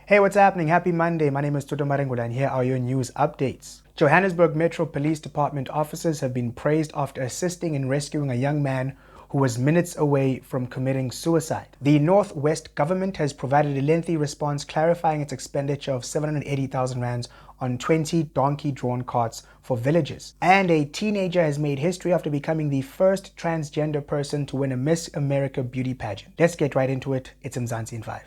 Hey, what's happening? Happy Monday. My name is Toto Marengula and here are your news updates. Johannesburg Metro Police Department officers have been praised after assisting in rescuing a young man who was minutes away from committing suicide. The Northwest government has provided a lengthy response clarifying its expenditure of 780,000 rands on 20 donkey-drawn carts for villages. And a teenager has made history after becoming the first transgender person to win a Miss America beauty pageant. Let's get right into it. It's Mzansi in 5.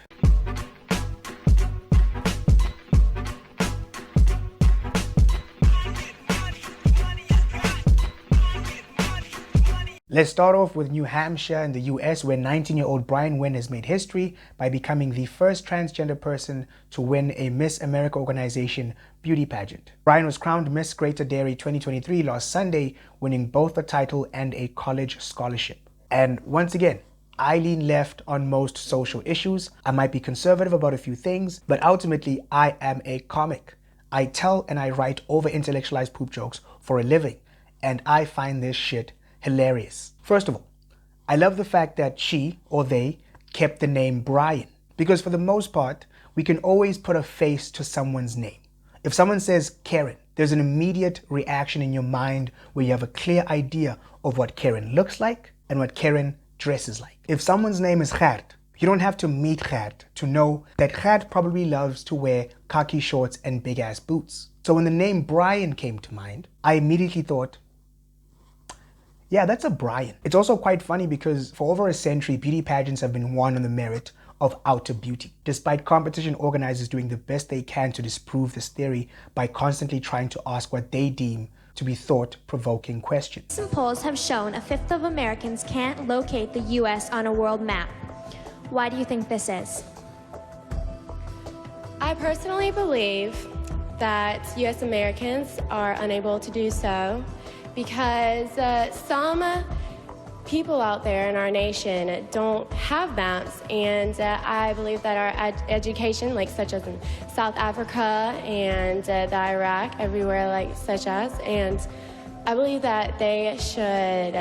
Let's start off with New Hampshire in the US, where 19-year-old Brian Wynn has made history by becoming the first transgender person to win a Miss America organization beauty pageant. Brian was crowned Miss Greater Dairy 2023 last Sunday, winning both a title and a college scholarship. And once again, I lean left on most social issues. I might be conservative about a few things, but ultimately I am a comic. I tell and I write over-intellectualized poop jokes for a living, and I find this shit hilarious. First of all, I love the fact that she or they kept the name Brian, because for the most part, we can always put a face to someone's name. If someone says Karen, there's an immediate reaction in your mind where you have a clear idea of what Karen looks like and what Karen dresses like. If someone's name is Gert, you don't have to meet Gert to know that Gert probably loves to wear khaki shorts and big ass boots. So when the name Brian came to mind, I immediately thought, yeah, that's a Brian. It's also quite funny because for over a century, beauty pageants have been won on the merit of outer beauty, despite competition organizers doing the best they can to disprove this theory by constantly trying to ask what they deem to be thought-provoking questions. Some polls have shown a fifth of Americans can't locate the U.S. on a world map. Why do you think this is? I personally believe that U.S. Americans are unable to do so because some people out there in our nation don't have maps, and I believe that our education, like such as in South Africa and the Iraq, everywhere like such as, and I believe that they should,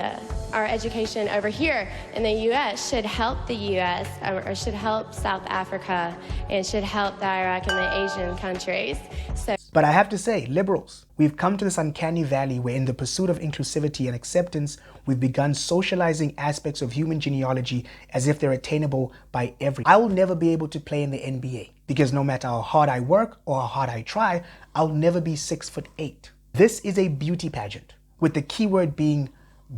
our education over here in the U.S. should help the U.S. or should help South Africa and should help the Iraq and the Asian countries. But I have to say, liberals, we've come to this uncanny valley where in the pursuit of inclusivity and acceptance, we've begun socializing aspects of human genealogy as if they're attainable by everyone. I will never be able to play in the NBA because no matter how hard I work or how hard I try, I'll never be 6'8". This is a beauty pageant, with the keyword being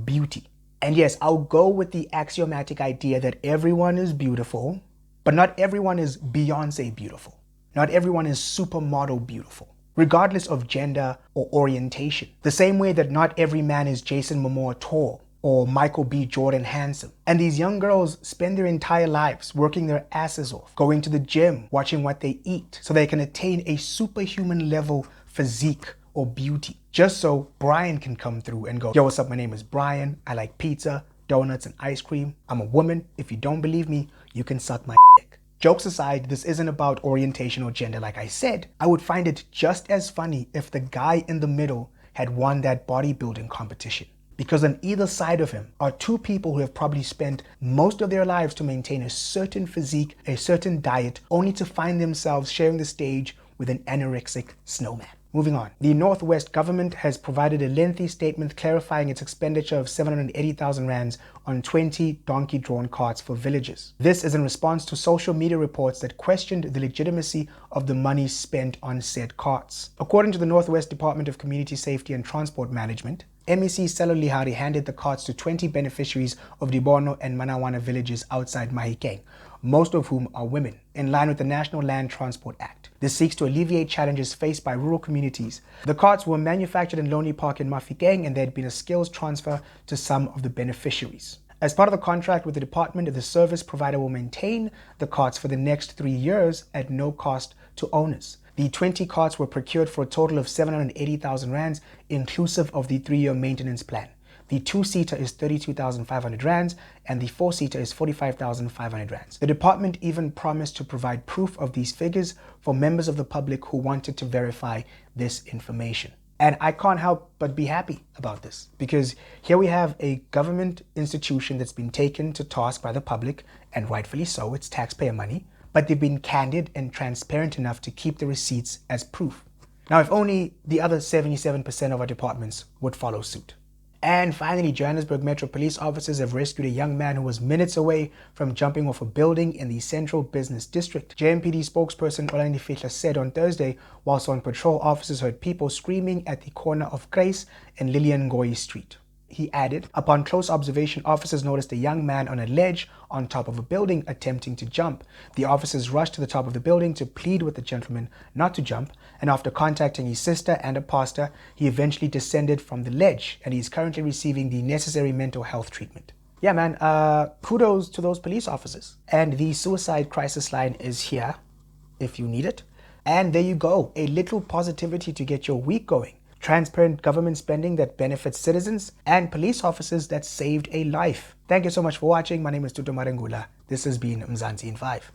beauty. And yes, I'll go with the axiomatic idea that everyone is beautiful, but not everyone is Beyonce beautiful. Not everyone is supermodel beautiful, regardless of gender or orientation. The same way that not every man is Jason Momoa tall or Michael B. Jordan handsome. And these young girls spend their entire lives working their asses off, going to the gym, watching what they eat, so they can attain a superhuman level physique or beauty. Just so Brian can come through and go, yo, what's up? My name is Brian. I like pizza, donuts, and ice cream. I'm a woman. If you don't believe me, you can suck my dick. Jokes aside, this isn't about orientation or gender like I said. I would find it just as funny if the guy in the middle had won that bodybuilding competition. Because on either side of him are two people who have probably spent most of their lives to maintain a certain physique, a certain diet, only to find themselves sharing the stage with an anorexic snowman. Moving on. The Northwest government has provided a lengthy statement clarifying its expenditure of 780,000 rands on 20 donkey-drawn carts for villages. This is in response to social media reports that questioned the legitimacy of the money spent on said carts. According to the Northwest Department of Community Safety and Transport Management, MEC Selo Lihari handed the carts to 20 beneficiaries of Dibono and Manawana villages outside Mahikeng, most of whom are women, in line with the National Land Transport Act. This seeks to alleviate challenges faced by rural communities. The carts were manufactured in Lonely Park in Mafikeng, and there had been a skills transfer to some of the beneficiaries. As part of the contract with the department, the service provider will maintain the carts for the next 3 years at no cost to owners. The 20 carts were procured for a total of 780,000 rands, inclusive of the 3-year maintenance plan. The 2-seater is 32,500 rands and the 4-seater is 45,500 rands. The department even promised to provide proof of these figures for members of the public who wanted to verify this information. And I can't help but be happy about this, because here we have a government institution that's been taken to task by the public, and rightfully so, it's taxpayer money, but they've been candid and transparent enough to keep the receipts as proof. Now, if only the other 77% of our departments would follow suit. And finally, Johannesburg Metro Police officers have rescued a young man who was minutes away from jumping off a building in the Central Business District. JMPD spokesperson Olani Fihla said on Thursday, whilst on patrol, officers heard people screaming at the corner of Grace and Lillian Ngoyi Street. He added, upon close observation, officers noticed a young man on a ledge on top of a building attempting to jump. The officers rushed to the top of the building to plead with the gentleman not to jump, and after contacting his sister and a pastor, he eventually descended from the ledge, and he is currently receiving the necessary mental health treatment. Yeah, man, kudos to those police officers. And the suicide crisis line is here if you need it. And there you go, a little positivity to get your week going. Transparent government spending that benefits citizens, and police officers that saved a life. Thank you so much for watching. My name is Tutu Marengula. This has been Mzansi in 5.